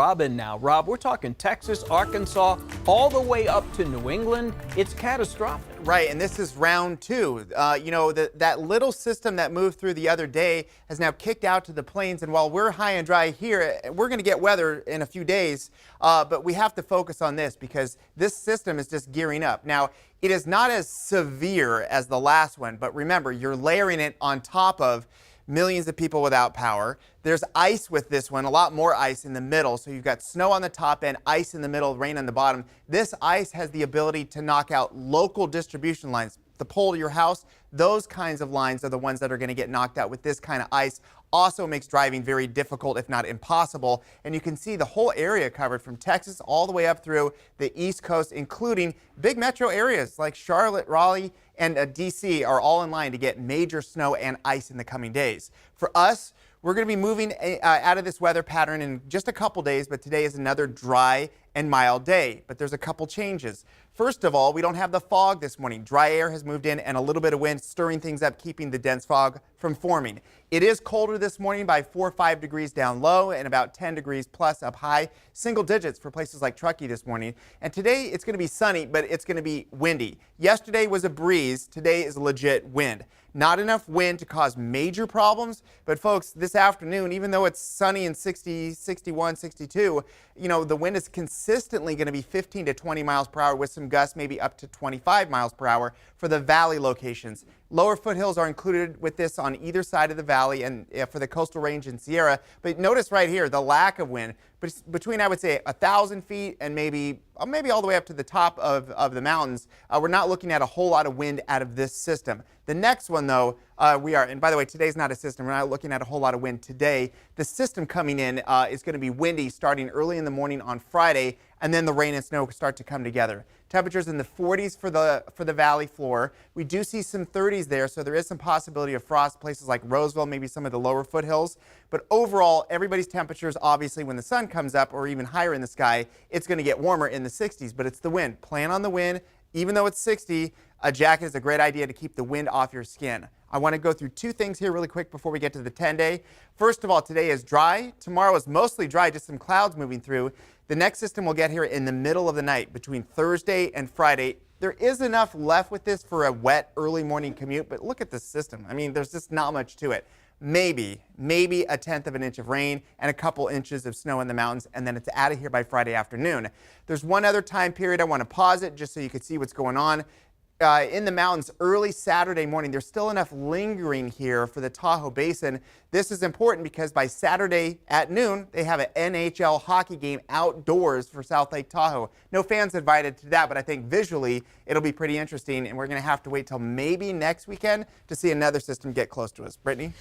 Robin now. Rob, we're talking Texas, Arkansas, all the way up to New England. It's catastrophic. Right, and this is round two. That little system that moved through the other day has now kicked out to the plains, and while we're high and dry here, we're going to get weather in a few days, but we have to focus on this because this system is just gearing up. Now, it is not as severe as the last one, but remember, you're layering it on top of millions of people without power. There's ice with this one, a lot more ice in the middle. So you've got snow on the top end, ice in the middle, rain on the bottom. This ice has the ability to knock out local distribution lines. The pole to your house, those kinds of lines are the ones that are going to get knocked out with this kind of ice. Also makes driving very difficult, if not impossible. And you can see the whole area covered from Texas all the way up through the East Coast, including big metro areas like Charlotte, Raleigh, and D.C. are all in line to get major snow and ice in the coming days. For us, we're going to be moving out of this weather pattern in just a couple days, but today is another dry and mild day. But there's a couple changes. First of all, we don't have the fog this morning. Dry air has moved in and a little bit of wind stirring things up, keeping the dense fog from forming. It is colder this morning by 4 or 5 degrees down low and about 10 degrees plus up high. Single digits for places like Truckee this morning. And today it's going to be sunny, but it's going to be windy. Yesterday was a breeze. Today is legit wind. Not enough wind to cause major problems, but folks, this afternoon, even though it's sunny and 60, 61, 62, the wind is consistently going to be 15 to 20 miles per hour with some gusts maybe up to 25 miles per hour for the valley locations. Lower foothills are included with this on either side of the valley and for the coastal range and Sierra. But notice right here the lack of wind between, I would say, 1,000 feet and maybe all the way up to the top of the mountains. We're not looking at a whole lot of wind out of this system. The next one, though, we are, and by the way, today's not a system. We're not looking at a whole lot of wind today. The system coming in is going to be windy starting early in the morning on Friday, and then the rain and snow start to come together. Temperatures in the 40s for the valley floor. We do see some 30s there, so there is some possibility of frost places like Roseville, maybe some of the lower foothills. But overall, everybody's temperatures, obviously, when the sun comes up or even higher in the sky, it's going to get warmer in the 60s, but it's the wind. Plan on the wind. Even though it's 60, a jacket is a great idea to keep the wind off your skin. I want to go through two things here really quick before we get to the 10-day. First of all, today is dry. Tomorrow is mostly dry, just some clouds moving through. The next system will get here in the middle of the night between Thursday and Friday. There is enough left with this for a wet early morning commute, but look at this system. I mean, there's just not much to it. Maybe a 1/10 of an inch of rain and a couple inches of snow in the mountains, and then it's out of here by Friday afternoon. There's one other time period I want to pause it just so you can see what's going on. In the mountains early Saturday morning, there's still enough lingering here for the Tahoe Basin. This is important because by Saturday at noon, they have an NHL hockey game outdoors for South Lake Tahoe. No fans invited to that, but I think visually it'll be pretty interesting, and we're going to have to wait till maybe next weekend to see another system get close to us. Brittany?